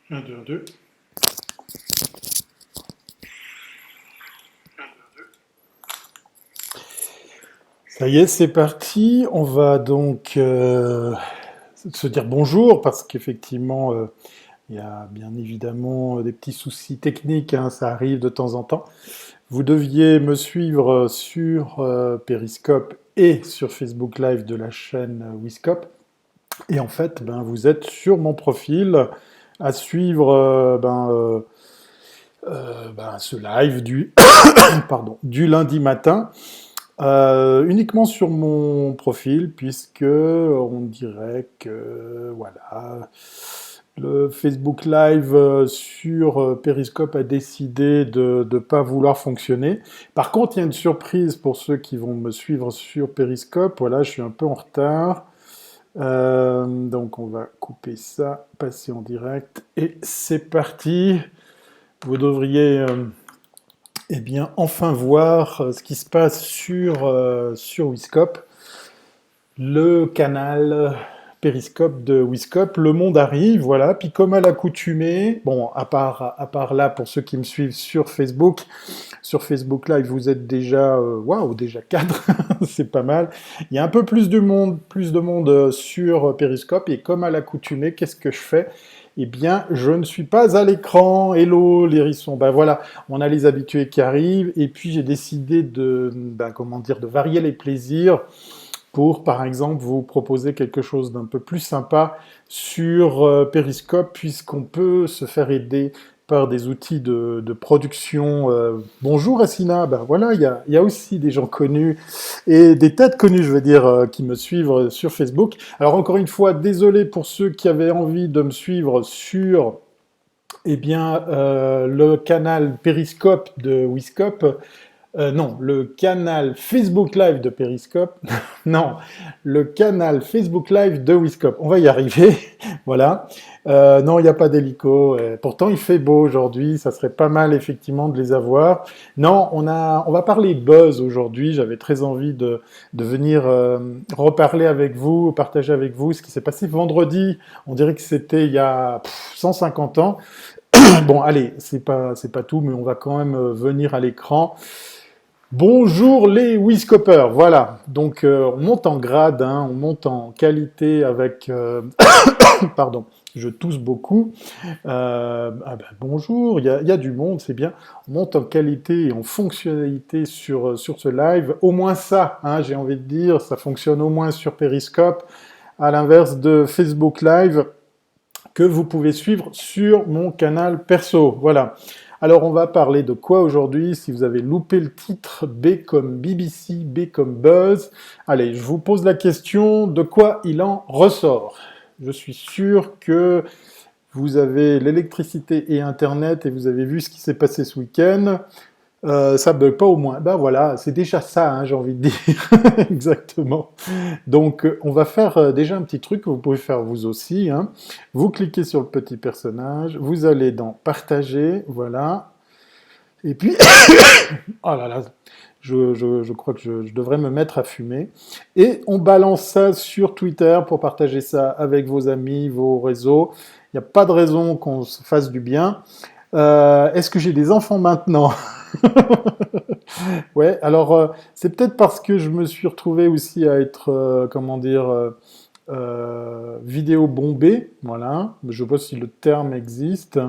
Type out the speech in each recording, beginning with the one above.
Un, deux, un, deux. Ça y est, c'est parti. On va donc se dire bonjour parce qu'effectivement, il y a bien évidemment des petits soucis techniques, hein, ça arrive de temps en temps. Vous deviez me suivre sur Periscope et sur Facebook Live de la chaîne Wiscope. Et en fait, ben, vous êtes sur mon profil à suivre ce live du, pardon, du lundi matin. Uniquement sur mon profil, puisque on dirait que voilà, le Facebook Live sur Periscope a décidé de ne pas vouloir fonctionner. Par contre, il y a une surprise pour ceux qui vont me suivre sur Periscope. Voilà, je suis un peu en retard. Donc on va couper ça, passer en direct, et c'est parti. Vous devriez eh bien, enfin voir ce qui se passe sur Wiscope, le canal Périscope de Wiscope. Le monde arrive, voilà. Puis comme à l'accoutumée, bon, à part là, pour ceux qui me suivent sur Facebook Live, vous êtes déjà, waouh, déjà 4, c'est pas mal. Il y a un peu plus de monde sur Périscope, et comme à l'accoutumée, qu'est-ce que je fais? Eh bien, je ne suis pas à l'écran. Hello, les hérissons. Ben voilà, on a les habitués qui arrivent, et puis j'ai décidé comment dire, de varier les plaisirs pour, par exemple, vous proposer quelque chose d'un peu plus sympa sur Periscope, puisqu'on peut se faire aider par des outils de production. Bonjour Assina, ben voilà, il y a aussi des gens connus et des têtes connues, je veux dire, qui me suivent sur Facebook. Alors encore une fois, désolé pour ceux qui avaient envie de me suivre sur le canal Periscope de Wiscope. Non, le canal Facebook Live de Periscope. Non, le canal Facebook Live de Wiscope. On va y arriver. Voilà. Non, il n'y a pas d'hélico. Pourtant, il fait beau aujourd'hui. Ça serait pas mal, effectivement, de les avoir. Non, on va parler buzz aujourd'hui. J'avais très envie de venir reparler avec vous, partager avec vous ce qui s'est passé vendredi. On dirait que c'était il y a 150 ans. Bon, allez, c'est pas tout, mais on va quand même venir à l'écran. Bonjour les Wiscopers, voilà. Donc on monte en grade, hein, on monte en qualité avec. Pardon, je tousse beaucoup. Bonjour, il y a du monde, c'est bien. On monte en qualité et en fonctionnalité sur ce live. Au moins ça, hein, j'ai envie de dire, ça fonctionne au moins sur Periscope, à l'inverse de Facebook Live que vous pouvez suivre sur mon canal perso. Voilà. Alors, on va parler de quoi aujourd'hui? Si vous avez loupé le titre, B comme BBC, B comme Buzz. Allez, je vous pose la question, de quoi il en ressort? Je suis sûr que vous avez l'électricité et Internet et vous avez vu ce qui s'est passé ce week-end. Ça bug pas au moins. Ben voilà, c'est déjà ça, hein, j'ai envie de dire. Exactement. Donc, on va faire déjà un petit truc que vous pouvez faire vous aussi, hein. Vous cliquez sur le petit personnage, vous allez dans Partager, voilà. Et puis, oh là là, je crois que je devrais me mettre à fumer. Et on balance ça sur Twitter pour partager ça avec vos amis, vos réseaux. Il n'y a pas de raison qu'on se fasse du bien. Est-ce que j'ai des enfants maintenant? Ouais, alors c'est peut-être parce que je me suis retrouvé aussi à être, comment dire, vidéo bombé, voilà. Je ne sais pas si le terme existe.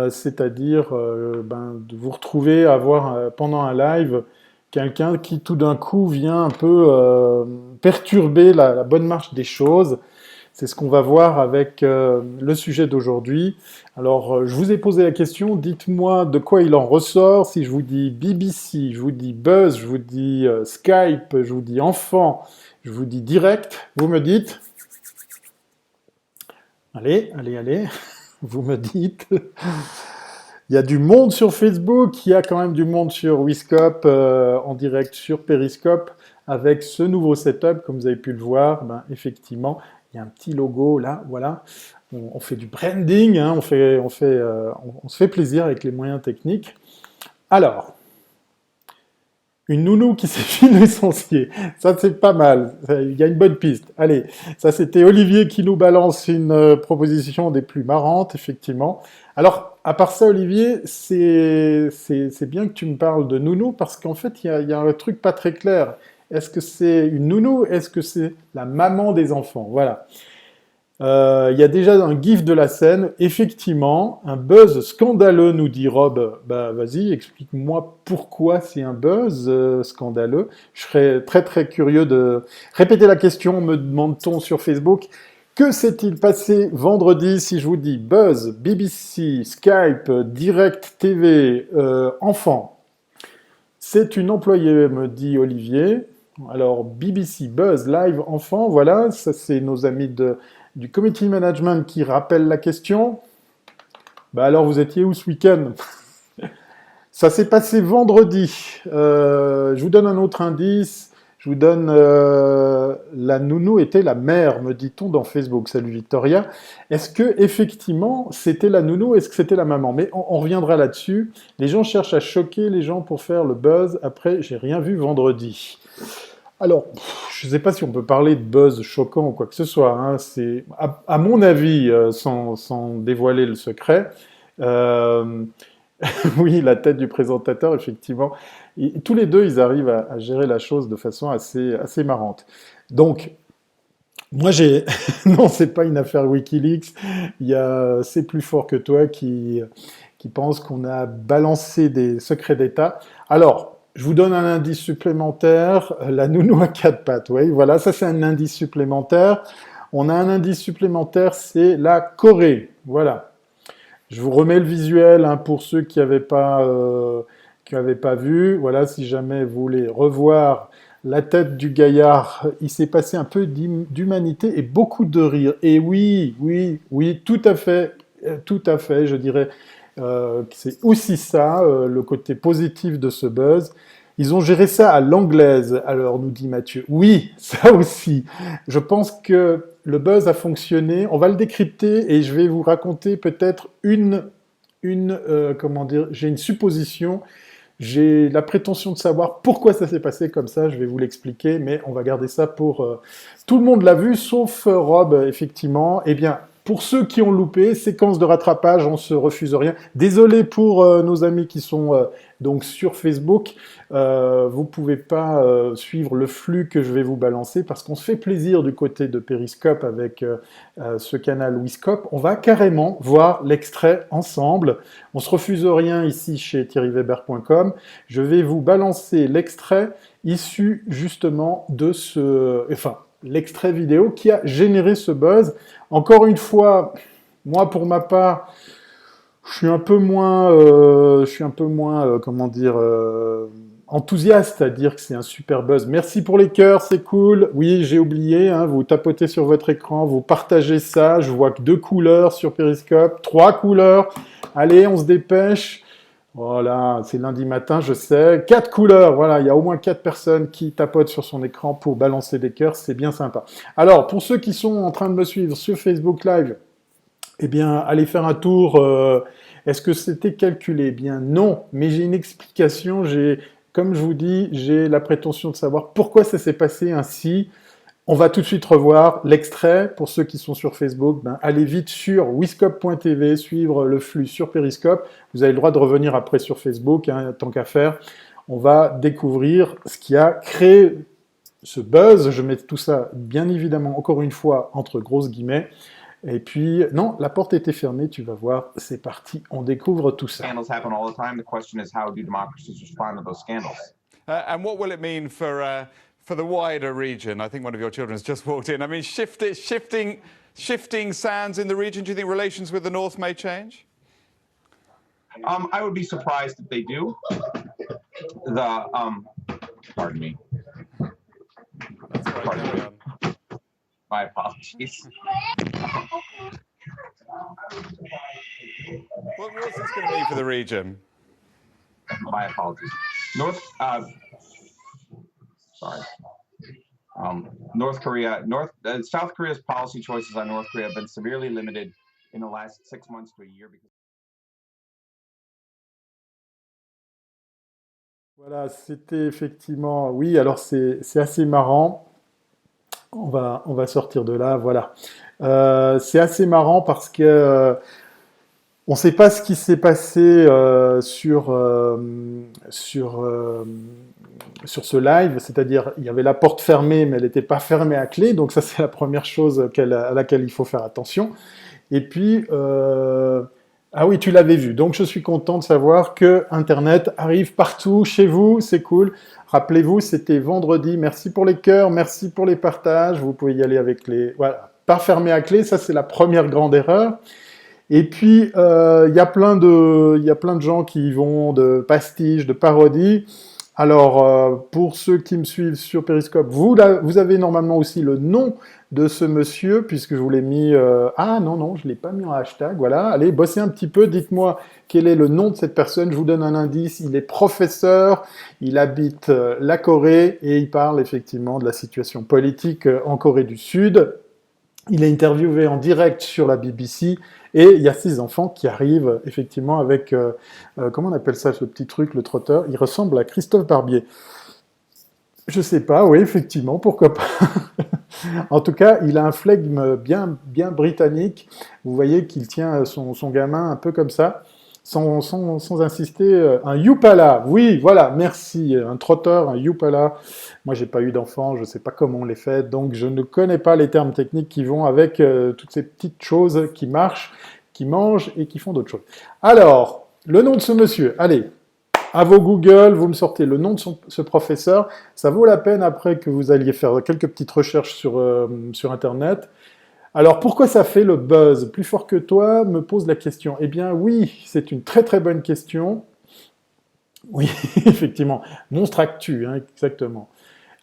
C'est-à-dire de vous retrouver à avoir pendant un live quelqu'un qui tout d'un coup vient un peu perturber la bonne marche des choses. C'est ce qu'on va voir avec le sujet d'aujourd'hui. Alors, je vous ai posé la question, dites-moi de quoi il en ressort. Si je vous dis BBC, je vous dis Buzz, je vous dis Skype, je vous dis enfant, je vous dis direct, vous me dites. Allez, allez, allez, vous me dites. Il y a du monde sur Facebook, il y a quand même du monde sur Wiscope, en direct sur Periscope, avec ce nouveau setup, comme vous avez pu le voir, ben, effectivement, il y a un petit logo là, voilà. On fait du branding, hein, on se fait plaisir avec les moyens techniques. Alors, Une nounou qui s'est fait licencier. Ça, c'est pas mal. Il y a une bonne piste. Allez, ça, c'était Olivier qui nous balance une proposition des plus marrantes, effectivement. Alors, à part ça, Olivier, c'est bien que tu me parles de nounou parce qu'en fait, il y a un truc pas très clair. Est-ce que c'est une nounou? Est-ce que c'est la maman des enfants? Voilà. Il y a déjà un gif de la scène, effectivement, un buzz scandaleux, nous dit Rob. Bah, vas-y, explique-moi pourquoi c'est un buzz scandaleux. Je serais très très curieux de répéter la question, me demande-t-on sur Facebook. Que s'est-il passé vendredi si je vous dis buzz, BBC, Skype, Direct TV, enfant? C'est une employée, me dit Olivier. Alors, BBC Buzz Live Enfant, voilà, ça c'est nos amis du committee management qui rappellent la question. Bah alors, vous étiez où ce week-end? Ça s'est passé vendredi. Je vous donne un autre indice. Je vous donne la nounou était la mère, me dit-on dans Facebook. Salut Victoria. Est-ce que effectivement c'était la nounou? Est-ce que c'était la maman? Mais on reviendra là-dessus. Les gens cherchent à choquer les gens pour faire le buzz. Après, j'ai rien vu vendredi. Alors, je ne sais pas si on peut parler de buzz choquant ou quoi que ce soit. Hein. C'est, à mon avis, sans dévoiler le secret, euh, oui, la tête du présentateur, effectivement. Tous les deux, ils arrivent à gérer la chose de façon assez marrante. Donc, moi, j'ai... non, c'est pas une affaire Wikileaks. Il y a C'est plus fort que toi qui pense qu'on a balancé des secrets d'État. Alors, je vous donne un indice supplémentaire. La nounou à quatre pattes. Oui, voilà, ça c'est un indice supplémentaire. On a un indice supplémentaire, c'est la Corée. Voilà. Je vous remets le visuel hein, pour ceux qui avaient pas vu. Voilà, si jamais vous voulez revoir la tête du gaillard, il s'est passé un peu d'humanité et beaucoup de rire. Et oui, oui, oui, tout à fait, je dirais que c'est aussi ça, le côté positif de ce buzz. Ils ont géré ça à l'anglaise, alors nous dit Mathieu. Oui, ça aussi. Je pense que le buzz a fonctionné. On va le décrypter et je vais vous raconter peut-être comment dire, j'ai une supposition. J'ai la prétention de savoir pourquoi ça s'est passé comme ça. Je vais vous l'expliquer, mais on va garder ça pour. Tout le monde l'a vu, sauf Rob, effectivement. Eh bien, pour ceux qui ont loupé, séquence de rattrapage, on se refuse rien. Désolé pour nos amis qui sont donc sur Facebook. Vous pouvez pas suivre le flux que je vais vous balancer parce qu'on se fait plaisir du côté de Periscope avec ce canal Wiscope. On va carrément voir l'extrait ensemble. On se refuse rien ici chez thierryweber.com. Je vais vous balancer l'extrait issu justement de l'extrait vidéo qui a généré ce buzz. Encore une fois, moi pour ma part, je suis un peu moins, comment dire, enthousiaste à dire que c'est un super buzz. Merci pour les cœurs, c'est cool. Oui, j'ai oublié, hein, vous tapotez sur votre écran, vous partagez ça. Je vois que 2 couleurs sur Periscope, 3 couleurs. Allez, on se dépêche. Voilà, c'est lundi matin, je sais. 4 couleurs, voilà, il y a au moins 4 personnes qui tapotent sur son écran pour balancer des cœurs, c'est bien sympa. Alors, pour ceux qui sont en train de me suivre sur Facebook Live, eh bien, allez faire un tour. Est-ce que c'était calculé? Eh bien, non, mais j'ai une explication. Comme je vous dis, j'ai la prétention de savoir pourquoi ça s'est passé ainsi. On va tout de suite revoir l'extrait. Pour ceux qui sont sur Facebook, ben, allez vite sur wiscope.tv, suivre le flux sur Periscope. Vous avez le droit de revenir après sur Facebook, hein, tant qu'à faire. On va découvrir ce qui a créé ce buzz. Je mets tout ça, bien évidemment, encore une fois, entre grosses guillemets. Et puis, non, la porte était fermée, tu vas voir, c'est parti, on découvre tout ça. Scandals happen all the time. The question is, how do democracies respond to those scandals? And what will it mean for the wider region? I think one of your children has just walked in. I mean, shifting sands in the region. Do you think relations with the North may change? I would be surprised if they do. Pardon me. That's right, carry on. My apologies. What's this going to mean for the region? My apologies. South Korea's policy choices on North Korea have been severely limited in the last 6 months to a year because Voilà, c'était effectivement, oui, alors c'est assez marrant. On va sortir de là, voilà. C'est assez marrant parce que on ne sait pas ce qui s'est passé sur, sur ce live, c'est-à-dire il y avait la porte fermée, mais elle n'était pas fermée à clé, donc ça c'est la première chose à laquelle il faut faire attention. Et puis, ah oui, tu l'avais vu. Donc, je suis content de savoir que Internet arrive partout chez vous. C'est cool. Rappelez-vous, c'était vendredi. Merci pour les cœurs, merci pour les partages. Vous pouvez y aller avec les... Voilà, pas fermé à clé. Ça, c'est la première grande erreur. Et puis, il y a plein de gens qui y vont de pastiches, de parodies. Alors, pour ceux qui me suivent sur Periscope, vous avez normalement aussi le nom de ce monsieur, puisque je vous l'ai mis... Ah non, non, je ne l'ai pas mis en hashtag, voilà. Allez, bossez un petit peu, dites-moi quel est le nom de cette personne. Je vous donne un indice, il est professeur, il habite la Corée, et il parle effectivement de la situation politique en Corée du Sud. Il est interviewé en direct sur la BBC, et il y a ses enfants qui arrivent effectivement avec... comment on appelle ça, ce petit truc, le trotteur? Il ressemble à Christophe Barbier. Je sais pas, oui, effectivement, pourquoi pas. En tout cas, il a un flegme bien britannique. Vous voyez qu'il tient son gamin un peu comme ça, sans insister. Un Yupala, oui, voilà, merci. Un trotteur, un Yupala. Moi, j'ai pas eu d'enfant, je sais pas comment on les fait, donc je ne connais pas les termes techniques qui vont avec toutes ces petites choses qui marchent, qui mangent et qui font d'autres choses. Alors, le nom de ce monsieur, allez, à vos Google, vous me sortez le nom de ce professeur. Ça vaut la peine après que vous alliez faire quelques petites recherches sur Internet. Alors, pourquoi ça fait le buzz? Plus fort que toi, me pose la question. Eh bien, oui, c'est une très très bonne question. Oui, effectivement. Monstre Actu, hein, exactement.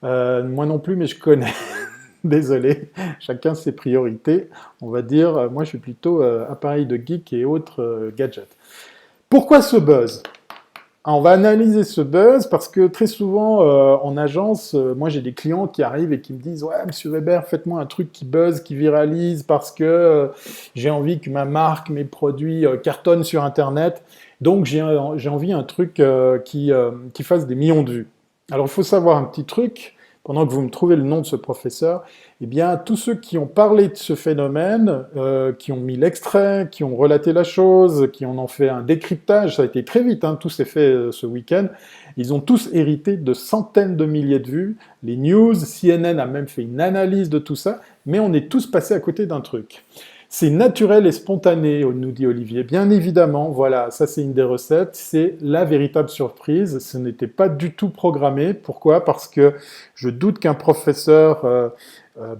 Moi non plus, mais je connais. Désolé, chacun ses priorités. On va dire, moi je suis plutôt appareil de geek et autres gadgets. Pourquoi ce buzz? Ah, on va analyser ce buzz parce que très souvent en agence, moi j'ai des clients qui arrivent et qui me disent ouais Monsieur Weber, faites-moi un truc qui buzz, qui viralise parce que j'ai envie que ma marque, mes produits cartonnent sur Internet. Donc j'ai envie d'un truc qui fasse des millions de vues. Alors il faut savoir un petit truc. Pendant que vous me trouvez le nom de ce professeur, eh bien, tous ceux qui ont parlé de ce phénomène, qui ont mis l'extrait, qui ont relaté la chose, qui en ont fait un décryptage, ça a été très vite, hein, tout s'est fait ce week-end, ils ont tous hérité de centaines de milliers de vues. Les news, CNN a même fait une analyse de tout ça, mais on est tous passés à côté d'un truc. C'est naturel et spontané, nous dit Olivier. Bien évidemment, voilà, ça c'est une des recettes, c'est la véritable surprise. Ce n'était pas du tout programmé. Pourquoi? Parce que je doute qu'un professeur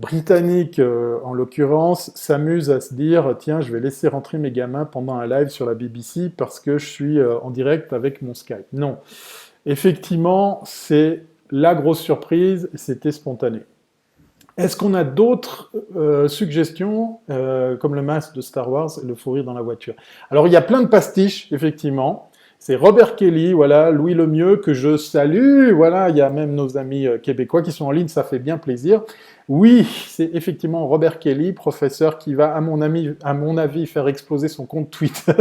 britannique, en l'occurrence, s'amuse à se dire tiens, je vais laisser rentrer mes gamins pendant un live sur la BBC parce que je suis en direct avec mon Skype. Non. Effectivement, c'est la grosse surprise, c'était spontané. Est-ce qu'on a d'autres suggestions, comme le masque de Star Wars et le fou rire dans la voiture? Alors, il y a plein de pastiches, effectivement. C'est Robert Kelly, voilà, Louis Lemieux, que je salue. Voilà, il y a même nos amis québécois qui sont en ligne, ça fait bien plaisir. Oui, c'est effectivement Robert Kelly, professeur qui va, à mon avis, faire exploser son compte Twitter.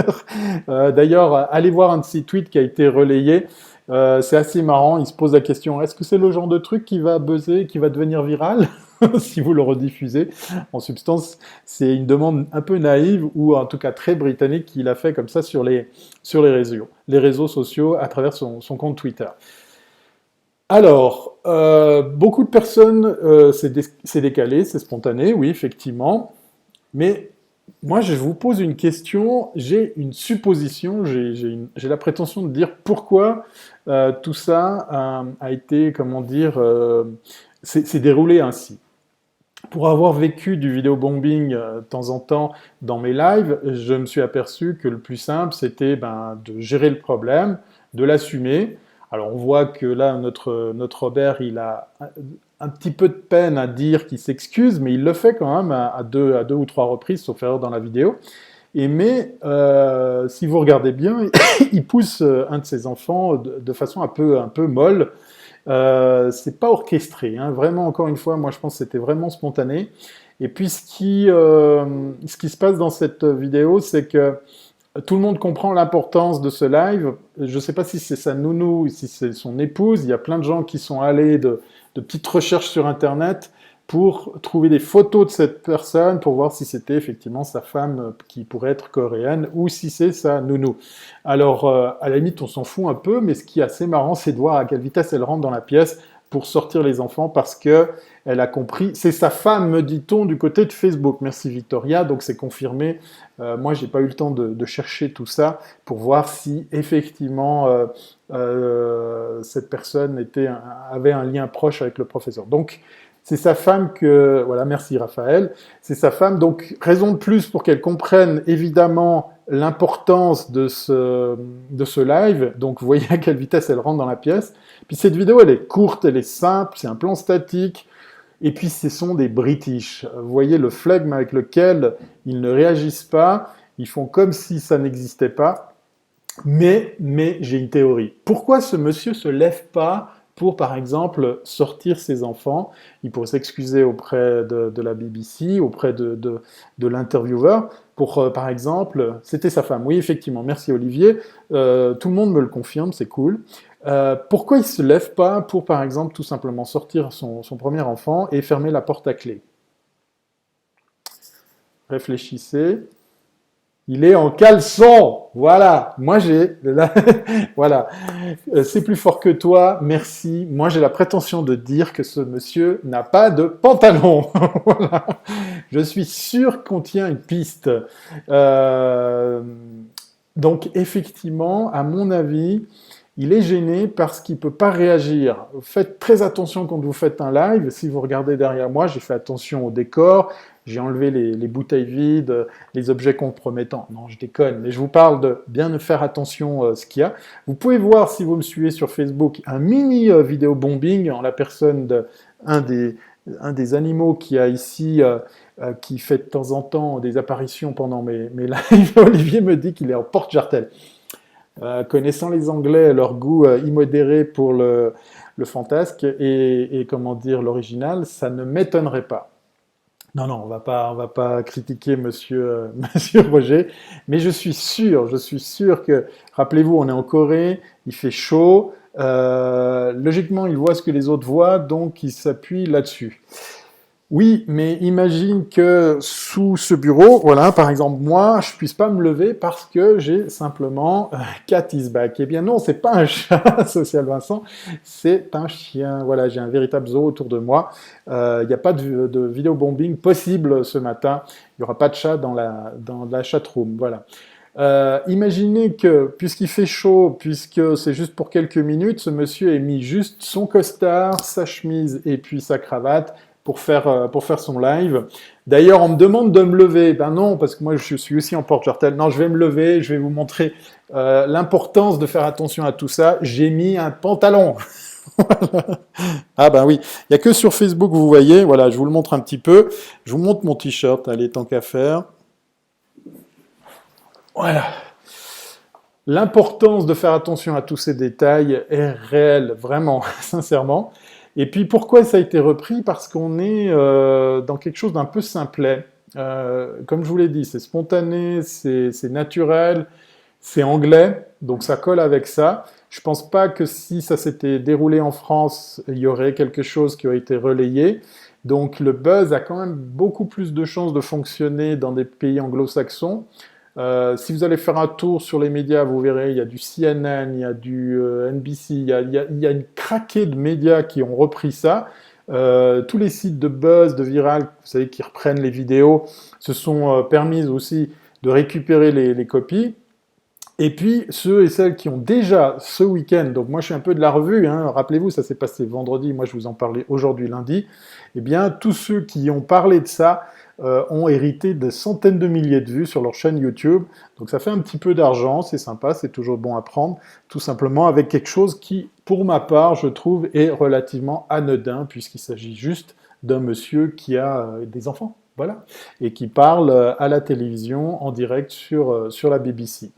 D'ailleurs, allez voir un de ses tweets qui a été relayé. C'est assez marrant, il se pose la question, est-ce que c'est le genre de truc qui va buzzer, qui va devenir viral si vous le rediffusez? En substance, c'est une demande un peu naïve, ou en tout cas très britannique, qu'il a fait comme ça sur les réseaux sociaux à travers son compte Twitter. Alors, beaucoup de personnes, c'est décalé, c'est spontané, oui, effectivement, mais moi, je vous pose une question, j'ai une supposition, j'ai la prétention de dire pourquoi tout ça a été, comment dire, s'est déroulé ainsi. Pour avoir vécu du vidéobombing de temps en temps dans mes lives, je me suis aperçu que le plus simple, c'était de gérer le problème, de l'assumer. Alors on voit que là, notre Robert, il a un petit peu de peine à dire qu'il s'excuse, mais il le fait quand même à deux ou trois reprises, sauf erreur dans la vidéo. Mais si vous regardez bien, il pousse un de ses enfants de façon un peu molle. C'est pas orchestré, hein. Vraiment, encore une fois, moi je pense que c'était vraiment spontané. Et puis ce qui se passe dans cette vidéo, c'est que Tout le monde comprend l'importance de ce live. Je ne sais pas si c'est sa nounou ou si c'est son épouse. Il y a plein de gens qui sont allés de petites recherches sur Internet pour trouver des photos de cette personne, pour voir si c'était effectivement sa femme qui pourrait être coréenne ou si c'est sa nounou. Alors, à la limite, on s'en fout un peu, mais ce qui est assez marrant, c'est de voir à quelle vitesse elle rentre dans la pièce pour sortir les enfants parce que elle a compris. C'est sa femme, me dit-on, du côté de Facebook. Merci Victoria, donc c'est confirmé. Moi, j'ai pas eu le temps de chercher tout ça pour voir si effectivement cette personne avait un lien proche avec le professeur. Donc, c'est sa femme que... Voilà, merci Raphaël. C'est sa femme, donc raison de plus pour qu'elle comprenne évidemment l'importance de ce live. Donc, vous voyez à quelle vitesse elle rentre dans la pièce. Puis cette vidéo, elle est courte, elle est simple, c'est un plan statique. Et puis, ce sont des British. Vous voyez le flegme avec lequel ils ne réagissent pas. Ils font comme si ça n'existait pas. Mais j'ai une théorie. Pourquoi ce monsieur se lève pas pour, par exemple, sortir ses enfants? Il pourrait s'excuser auprès de la BBC, auprès de l'intervieweur, pour, par exemple, c'était sa femme. Oui, effectivement, merci Olivier. Tout le monde me le confirme, c'est cool. Pourquoi il se lève pas pour, par exemple, tout simplement sortir son premier enfant et fermer la porte à clé? Réfléchissez. Il est en caleçon. Voilà. Moi, voilà. C'est plus fort que toi. Merci. Moi, j'ai la prétention de dire que ce monsieur n'a pas de pantalon. Voilà. Je suis sûr qu'on tient une piste. Donc, effectivement, à mon avis, il est gêné parce qu'il ne peut pas réagir. Faites très attention quand vous faites un live. Si vous regardez derrière moi, j'ai fait attention au décor. J'ai enlevé les bouteilles vides, les objets compromettants. Non, je déconne, mais je vous parle de bien faire attention à ce qu'il y a. Vous pouvez voir, si vous me suivez sur Facebook, un mini vidéo bombing en la personne d'un des animaux qui a ici, qui fait de temps en temps des apparitions pendant mes lives. Olivier me dit qu'il est en porte-jartel. Connaissant les Anglais, leur goût immodéré pour le fantasque et comment dire l'original, ça ne m'étonnerait pas. Non, on va pas critiquer monsieur Roger, mais je suis sûr que, rappelez-vous, on est en Corée, il fait chaud, logiquement, il voit ce que les autres voient, donc il s'appuie là-dessus. Oui, mais imagine que sous ce bureau, voilà, par exemple, moi, je puisse pas me lever parce que j'ai simplement cat is back. Eh bien non, c'est pas un chat, Social Vincent, c'est un chien. Voilà, j'ai un véritable zoo autour de moi. Il n'y a pas de vidéo bombing possible ce matin. Il n'y aura pas de chat dans la chatroom. Voilà. Imaginez que, puisqu'il fait chaud, puisque c'est juste pour quelques minutes, ce monsieur ait mis juste son costard, sa chemise et puis sa cravate pour faire son live. D'ailleurs, on me demande de me lever. Ben non, parce que moi, je suis aussi en porte-jartel. Non, je vais me lever, je vais vous montrer l'importance de faire attention à tout ça. J'ai mis un pantalon. Ah ben oui, il n'y a que sur Facebook, vous voyez. Voilà, je vous le montre un petit peu. Je vous montre mon t-shirt, allez, tant qu'à faire. Voilà. L'importance de faire attention à tous ces détails est réelle, vraiment, sincèrement. Et puis pourquoi ça a été repris? Parce qu'on est dans quelque chose d'un peu simplet. Comme je vous l'ai dit, c'est spontané, c'est naturel, c'est anglais, donc ça colle avec ça. Je pense pas que si ça s'était déroulé en France, il y aurait quelque chose qui aurait été relayé. Donc le buzz a quand même beaucoup plus de chances de fonctionner dans des pays anglo-saxons. Si vous allez faire un tour sur les médias, vous verrez, il y a du CNN, il y a du NBC, il y a une craquée de médias qui ont repris ça. Tous les sites de buzz, de viral, vous savez, qui reprennent les vidéos, se sont permis aussi de récupérer les copies. Et puis, ceux et celles qui ont déjà ce week-end, donc moi je suis un peu de la revue, hein, rappelez-vous, ça s'est passé vendredi, moi je vous en parlais aujourd'hui lundi, eh bien tous ceux qui ont parlé de ça ont hérité de centaines de milliers de vues sur leur chaîne YouTube, donc ça fait un petit peu d'argent, c'est sympa, c'est toujours bon à prendre, tout simplement avec quelque chose qui, pour ma part, je trouve, est relativement anodin, puisqu'il s'agit juste d'un monsieur qui a des enfants, voilà, et qui parle à la télévision en direct sur la BBC.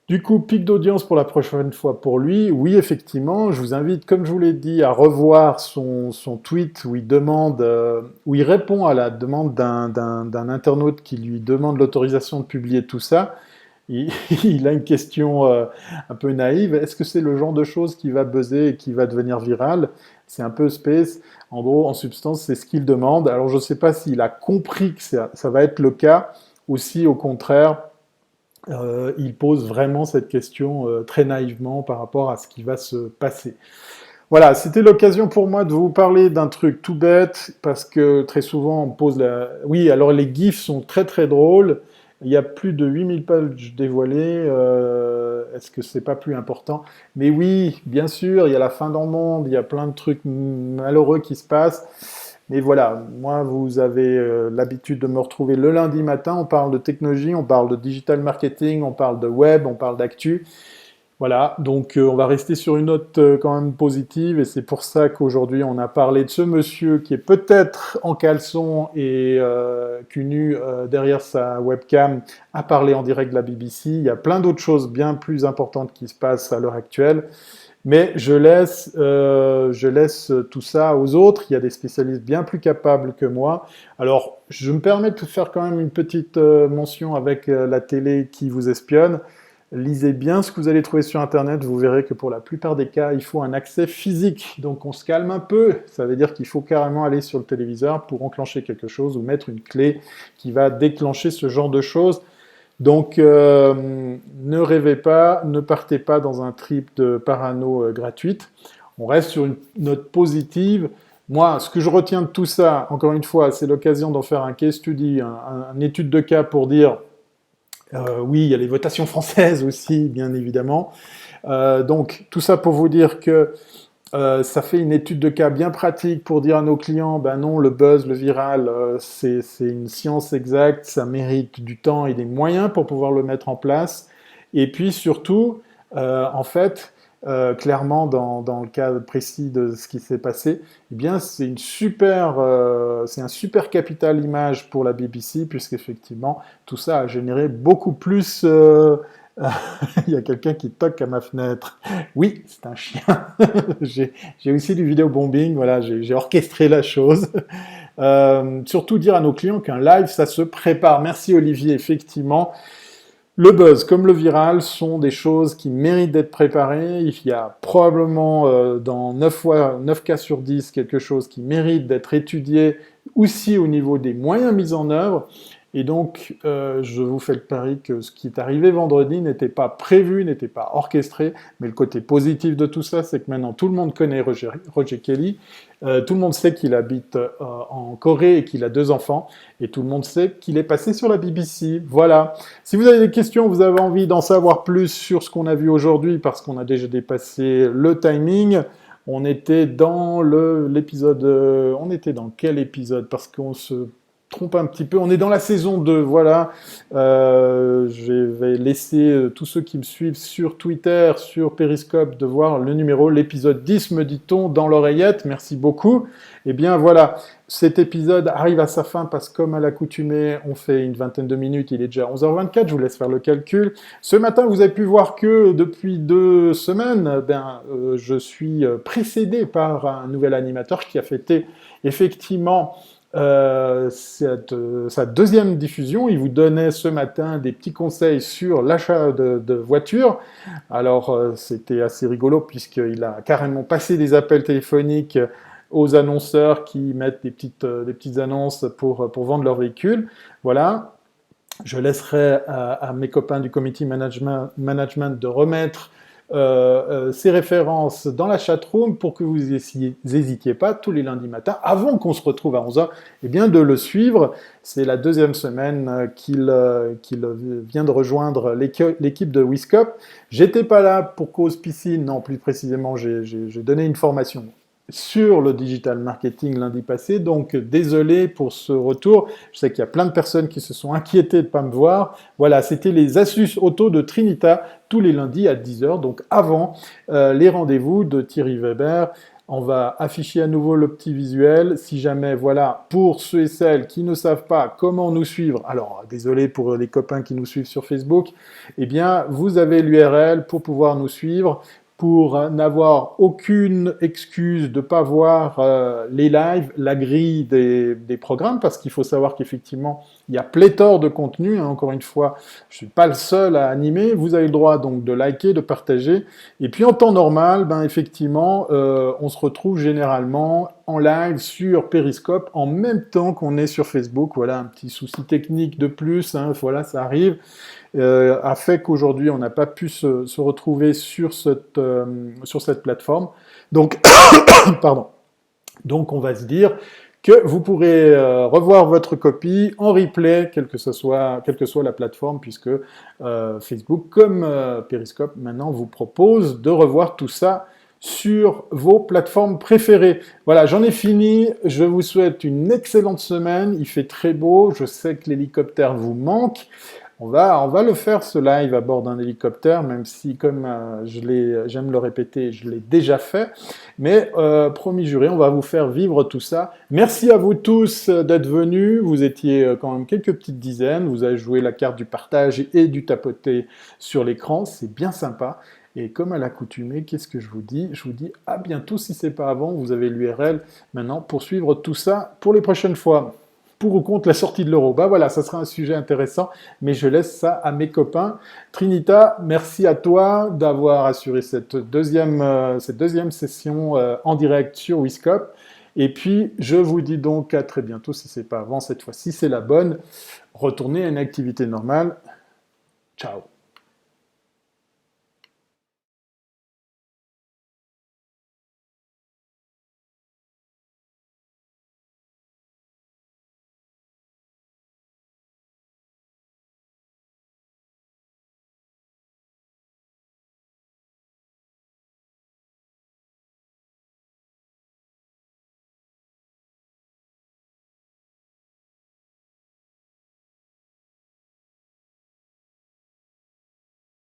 Du coup, pic d'audience pour la prochaine fois pour lui. Oui, effectivement, je vous invite, comme je vous l'ai dit, à revoir son tweet où il répond à la demande d'un internaute qui lui demande l'autorisation de publier tout ça. il, il a une question un peu naïve. Est-ce que c'est le genre de choses qui va buzzer et qui va devenir viral? C'est un peu space. En gros, en substance, c'est ce qu'il demande. Alors, je ne sais pas s'il a compris que ça va être le cas, ou si, au contraire, il pose vraiment cette question très naïvement par rapport à ce qui va se passer. Voilà, c'était l'occasion pour moi de vous parler d'un truc tout bête, parce que très souvent on me pose la... Oui, alors les GIFs sont très très drôles, il y a plus de 8000 pages dévoilées, est-ce que c'est pas plus important? Mais oui, bien sûr, il y a la fin dans le monde, il y a plein de trucs malheureux qui se passent, mais voilà, moi vous avez l'habitude de me retrouver le lundi matin, on parle de technologie, on parle de digital marketing, on parle de web, on parle d'actu, voilà, donc on va rester sur une note quand même positive et c'est pour ça qu'aujourd'hui on a parlé de ce monsieur qui est peut-être en caleçon et cul nu derrière sa webcam à parler en direct de la BBC. Il y a plein d'autres choses bien plus importantes qui se passent à l'heure actuelle, mais je laisse tout ça aux autres. Il y a des spécialistes bien plus capables que moi. Alors, je me permets de faire quand même une petite mention avec la télé qui vous espionne. Lisez bien ce que vous allez trouver sur Internet, vous verrez que pour la plupart des cas, il faut un accès physique. Donc on se calme un peu, ça veut dire qu'il faut carrément aller sur le téléviseur pour enclencher quelque chose ou mettre une clé qui va déclencher ce genre de choses. Donc ne rêvez pas, ne partez pas dans un trip de parano gratuite. On reste sur une note positive. Moi, ce que je retiens de tout ça, encore une fois, c'est l'occasion d'en faire un case study, une étude de cas pour dire oui, il y a les votations françaises aussi, bien évidemment. Donc, tout ça pour vous dire que ça fait une étude de cas bien pratique pour dire à nos clients, ben non, le buzz, le viral, c'est une science exacte, ça mérite du temps et des moyens pour pouvoir le mettre en place. Et puis surtout, en fait, clairement, dans le cas précis de ce qui s'est passé, eh bien, c'est un super capital image pour la BBC, puisqu'effectivement, tout ça a généré beaucoup plus. Il y a quelqu'un qui toque à ma fenêtre. Oui, c'est un chien. J'ai aussi du vidéo bombing. Voilà, j'ai orchestré la chose. Surtout dire à nos clients qu'un live, ça se prépare. Merci Olivier. Effectivement, le buzz comme le viral sont des choses qui méritent d'être préparées. Il y a probablement dans 9 cas sur 10 quelque chose qui mérite d'être étudié aussi au niveau des moyens mis en œuvre. Et donc, je vous fais le pari que ce qui est arrivé vendredi n'était pas prévu, n'était pas orchestré, mais le côté positif de tout ça, c'est que maintenant tout le monde connaît Roger Kelly, tout le monde sait qu'il habite en Corée et qu'il a 2 enfants, et tout le monde sait qu'il est passé sur la BBC. Voilà. Si vous avez des questions, vous avez envie d'en savoir plus sur ce qu'on a vu aujourd'hui, parce qu'on a déjà dépassé le timing, on était dans l'épisode... on était dans quel épisode? Parce qu'on se trompe un petit peu. On est dans la saison 2, voilà. Je vais laisser tous ceux qui me suivent sur Twitter, sur Periscope, de voir le numéro, l'épisode 10, me dit-on, dans l'oreillette. Merci beaucoup. Eh bien, voilà. Cet épisode arrive à sa fin parce que, comme à l'accoutumée, on fait une vingtaine de minutes. Il est déjà 11h24. Je vous laisse faire le calcul. Ce matin, vous avez pu voir que depuis 2 semaines, je suis précédé par un nouvel animateur qui a fêté effectivement sa deuxième diffusion. Il vous donnait ce matin des petits conseils sur l'achat de voitures. Alors, c'était assez rigolo puisqu'il a carrément passé des appels téléphoniques aux annonceurs qui mettent des petites annonces pour vendre leurs véhicules. Voilà. Je laisserai à mes copains du committee management de remettre ces références dans la chatroom pour que vous n'hésitiez pas tous les lundis matins, avant qu'on se retrouve à 11h, eh bien de le suivre. C'est la 2e semaine qu'il vient de rejoindre l'équipe de Wiscop. J'étais pas là pour cause piscine, non, plus précisément, j'ai donné une formation sur le digital marketing lundi passé, donc désolé pour ce retour. Je sais qu'il y a plein de personnes qui se sont inquiétées de ne pas me voir. Voilà, c'était les astuces auto de Trinita, tous les lundis à 10h, donc avant les rendez-vous de Thierry Weber. On va afficher à nouveau le petit visuel. Si jamais, voilà, pour ceux et celles qui ne savent pas comment nous suivre, alors désolé pour les copains qui nous suivent sur Facebook, eh bien, vous avez l'URL pour pouvoir nous suivre, pour n'avoir aucune excuse de ne pas voir les lives, la grille des programmes, parce qu'il faut savoir qu'effectivement, Il y a pléthore de contenu, hein, encore une fois, je ne suis pas le seul à animer. Vous avez le droit donc de liker, de partager. Et puis en temps normal, ben, effectivement, on se retrouve généralement en live sur Periscope en même temps qu'on est sur Facebook. Voilà, un petit souci technique de plus, hein, voilà, ça arrive. A fait qu'aujourd'hui, on n'a pas pu se retrouver sur cette plateforme. Donc, pardon. Donc, on va se dire que vous pourrez revoir votre copie en replay, quelle que soit la plateforme, puisque Facebook, comme Periscope, maintenant vous propose de revoir tout ça sur vos plateformes préférées. Voilà, j'en ai fini. Je vous souhaite une excellente semaine. Il fait très beau. Je sais que l'hélicoptère vous manque. On va le faire, ce live à bord d'un hélicoptère, même si, comme j'aime le répéter, je l'ai déjà fait. Mais promis juré, on va vous faire vivre tout ça. Merci à vous tous d'être venus. Vous étiez quand même quelques petites dizaines. Vous avez joué la carte du partage et du tapoter sur l'écran. C'est bien sympa. Et comme à l'accoutumée, qu'est-ce que je vous dis? Je vous dis à bientôt si c'est pas avant. Vous avez l'URL maintenant pour suivre tout ça pour les prochaines fois. Pour ou contre la sortie de l'euro. Bah voilà, ça sera un sujet intéressant, mais je laisse ça à mes copains. Trinita, merci à toi d'avoir assuré cette deuxième session en direct sur Wiscop. Et puis, je vous dis donc à très bientôt, si c'est pas avant, cette fois-ci c'est la bonne. Retournez à une activité normale. Ciao.